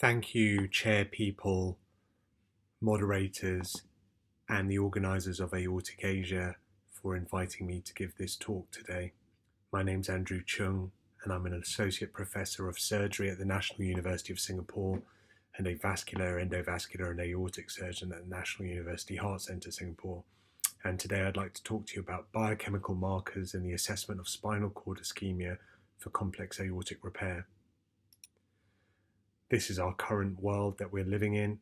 Thank you, chair people, moderators, and the organisers of Aortic Asia for inviting me to give this talk today. My name's Andrew Chung, and I'm an Associate Professor of Surgery at the National University of Singapore and a Vascular, Endovascular and Aortic Surgeon at the National University Heart Centre, Singapore. And today I'd like to talk to you about biochemical markers in the assessment of spinal cord ischemia for complex aortic repair. This is our current world that we're living in,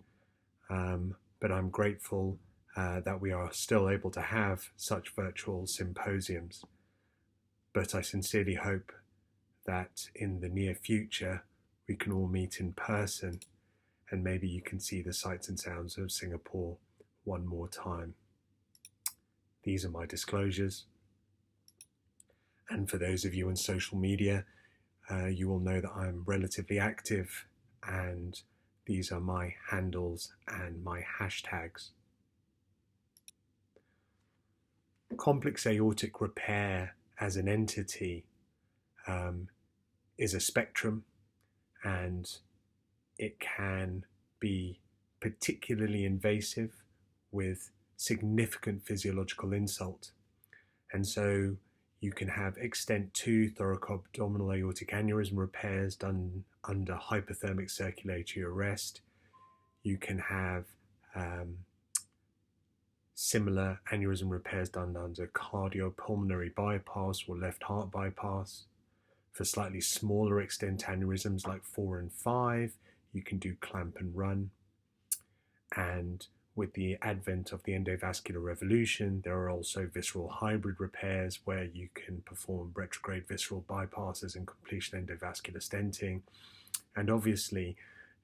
but I'm grateful that we are still able to have such virtual symposiums. But I sincerely hope that in the near future we can all meet in person and maybe you can see the sights and sounds of Singapore one more time. These are my disclosures. And for those of you on social media, you will know that I'm relatively active, and these are my handles and my hashtags. Complex aortic repair as an entity is a spectrum, and it can be particularly invasive with significant physiological insult. And so you can have extent 2 thoracoabdominal aortic aneurysm repairs done under hypothermic circulatory arrest. You can have similar aneurysm repairs done under cardiopulmonary bypass or left heart bypass. For slightly smaller extent aneurysms like 4 and 5, you can do clamp and run. And with the advent of the endovascular revolution, there are also visceral hybrid repairs where you can perform retrograde visceral bypasses and completion endovascular stenting. And obviously,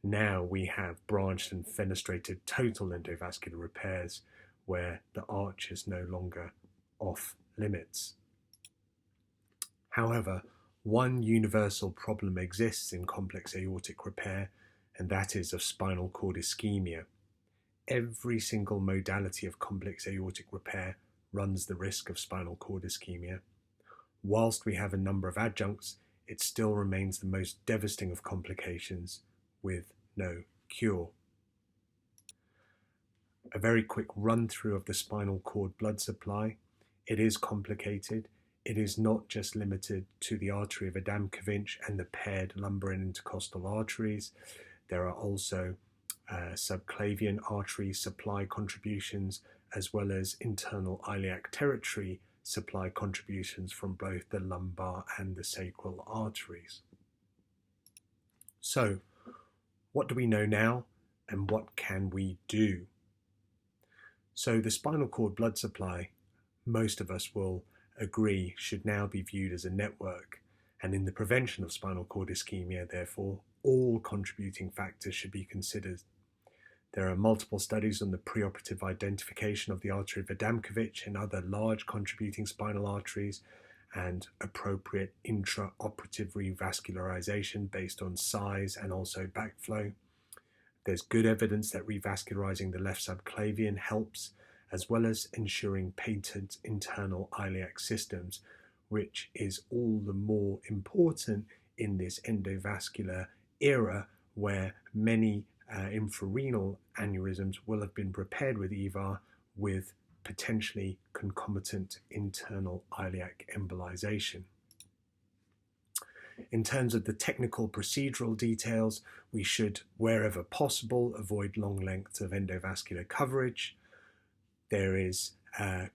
now we have branched and fenestrated total endovascular repairs where the arch is no longer off limits. However, one universal problem exists in complex aortic repair, and that is of spinal cord ischemia. Every single modality of complex aortic repair runs the risk of spinal cord ischemia. Whilst we have a number of adjuncts, it still remains the most devastating of complications with no cure. A very quick run through of the spinal cord blood supply. It is complicated. It is not just limited to the artery of Adamkiewicz and the paired lumbar and intercostal arteries. There are also subclavian artery supply contributions, as well as internal iliac territory supply contributions from both the lumbar and the sacral arteries. So, what do we know now, and what can we do? So the spinal cord blood supply, most of us will agree, should now be viewed as a network, and in the prevention of spinal cord ischemia, therefore, all contributing factors should be considered. There are multiple studies on the preoperative identification of the artery of Adamkiewicz and other large contributing spinal arteries, and appropriate intraoperative revascularization based on size and also backflow. There's good evidence that revascularizing the left subclavian helps, as well as ensuring patent internal iliac systems, which is all the more important in this endovascular era where many infrarenal aneurysms will have been repaired with EVAR with potentially concomitant internal iliac embolization. In terms of the technical procedural details, we should, wherever possible, avoid long lengths of endovascular coverage. There is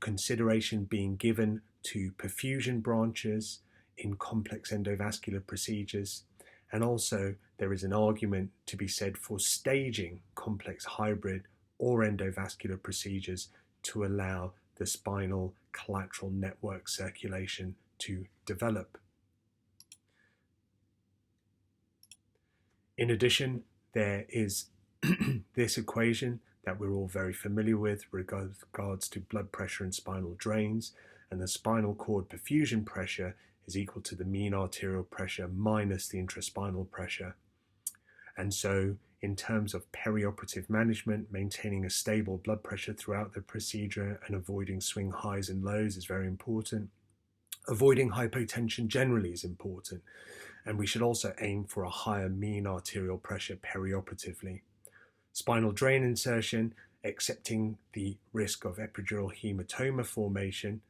consideration being given to perfusion branches in complex endovascular procedures, and also there is an argument to be said for staging complex hybrid or endovascular procedures to allow the spinal collateral network circulation to develop. In addition, there is this equation that we're all very familiar with regards to blood pressure and spinal drains, and the spinal cord perfusion pressure is equal to the mean arterial pressure minus the intraspinal pressure. And so in terms of perioperative management, maintaining a stable blood pressure throughout the procedure and avoiding swing highs and lows is very important. Avoiding hypotension generally is important. and we should also aim for a higher mean arterial pressure perioperatively. Spinal drain insertion, accepting the risk of epidural hematoma formation,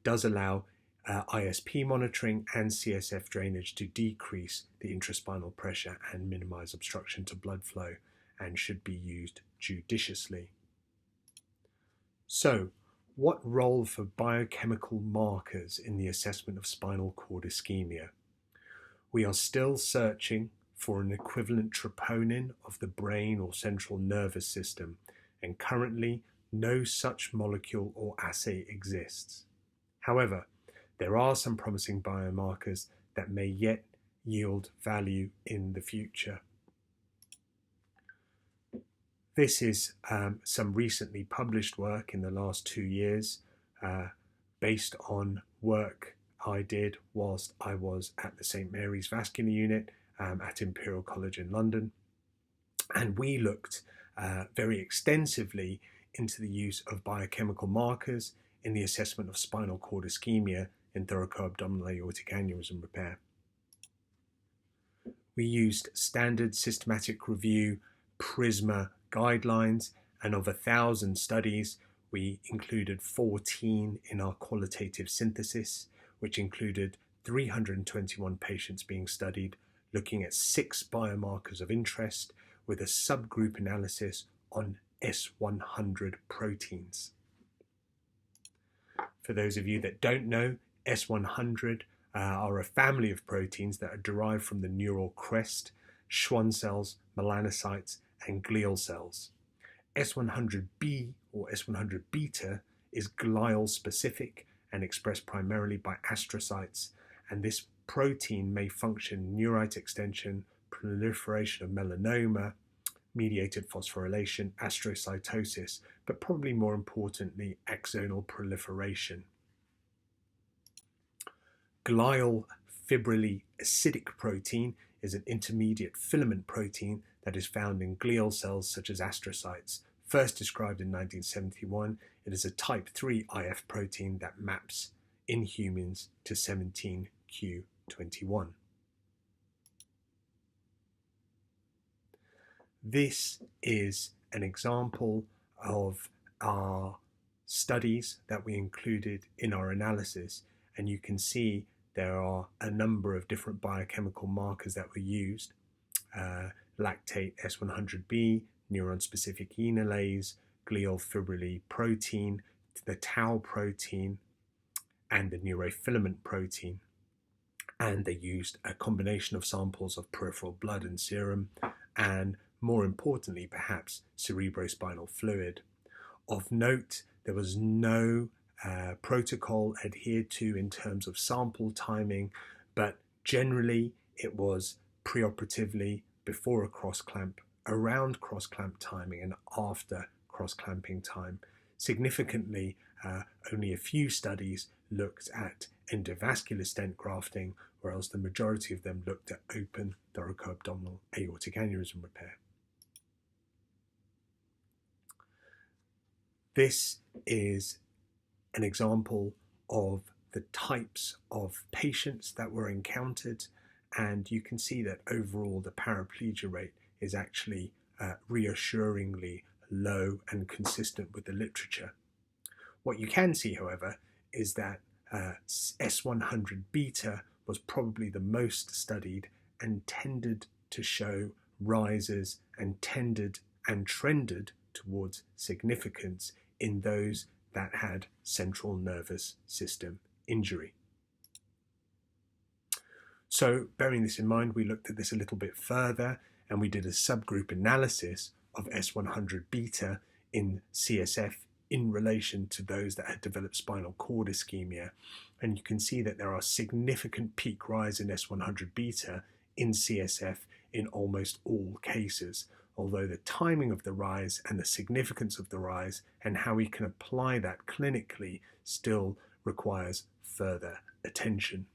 does allow ISP monitoring and CSF drainage to decrease the intraspinal pressure and minimize obstruction to blood flow, and should be used judiciously. So, what role for biochemical markers in the assessment of spinal cord ischemia? We are still searching for an equivalent troponin of the brain or central nervous system, and currently no such molecule or assay exists. However, there are some promising biomarkers that may yet yield value in the future. This is some recently published work in the last 2 years based on work I did whilst I was at the St Mary's Vascular Unit at Imperial College in London. And we looked very extensively into the use of biochemical markers in the assessment of spinal cord ischemia in thoracoabdominal aortic aneurysm repair. We used standard systematic review PRISMA guidelines, and of 1,000 studies, we included 14 in our qualitative synthesis, which included 321 patients being studied, looking at 6 biomarkers of interest with a subgroup analysis on S100 proteins. For those of you that don't know, S100 are a family of proteins that are derived from the neural crest, Schwann cells, melanocytes, and glial cells. S100B or S100 beta is glial specific and expressed primarily by astrocytes, and this protein may function neurite extension, proliferation of melanoma, mediated phosphorylation, astrocytosis, but probably more importantly, axonal proliferation. Glial fibrillary acidic protein is an intermediate filament protein that is found in glial cells such as astrocytes. First described in 1971, it is a type 3 IF protein that maps in humans to 17q21. This is an example of our studies that we included in our analysis, and you can see there are a number of different biochemical markers that were used. Lactate S100B, neuron-specific enolase, glial fibrillary protein, the tau protein, and the neurofilament protein. And they used a combination of samples of peripheral blood and serum, and more importantly, perhaps, cerebrospinal fluid. Of note, there was no protocol adhered to in terms of sample timing, but generally it was preoperatively, before a cross-clamp, around cross-clamp timing, and after cross-clamping time. Significantly, only a few studies looked at endovascular stent grafting, whereas the majority of them looked at open thoracoabdominal aortic aneurysm repair. This is an example of the types of patients that were encountered, and you can see that overall the paraplegia rate is actually reassuringly low and consistent with the literature. What you can see, however, is that S100 beta was probably the most studied and tended to show rises and tended and trended towards significance in those that had central nervous system injury. So, bearing this in mind, we looked at this a little bit further, and we did a subgroup analysis of S100 beta in CSF in relation to those that had developed spinal cord ischemia. And you can see that there are significant peak rise in S100 beta in CSF in almost all cases, although the timing of the rise and the significance of the rise and how we can apply that clinically still requires further attention.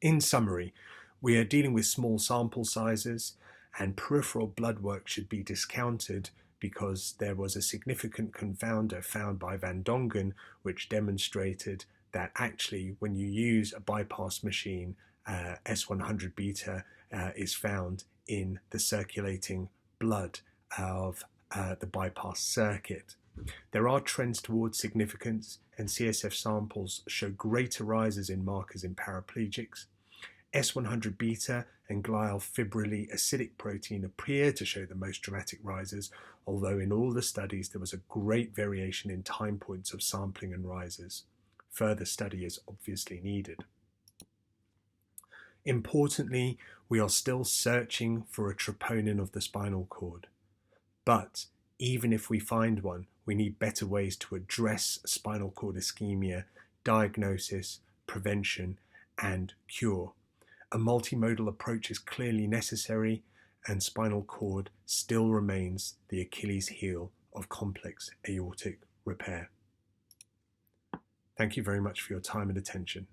In summary, we are dealing with small sample sizes, and peripheral blood work should be discounted because there was a significant confounder found by Van Dongen which demonstrated that actually when you use a bypass machine, S100 beta is found in the circulating blood of the bypass circuit. There are trends towards significance, and CSF samples show greater rises in markers in paraplegics. S100 beta and glial fibrillary acidic protein appear to show the most dramatic rises, although in all the studies there was a great variation in time points of sampling and rises. Further study is obviously needed. Importantly, we are still searching for a troponin of the spinal cord. But even if we find one, we need better ways to address spinal cord ischemia, diagnosis, prevention, and cure. A multimodal approach is clearly necessary, and spinal cord still remains the Achilles heel of complex aortic repair. Thank you very much for your time and attention.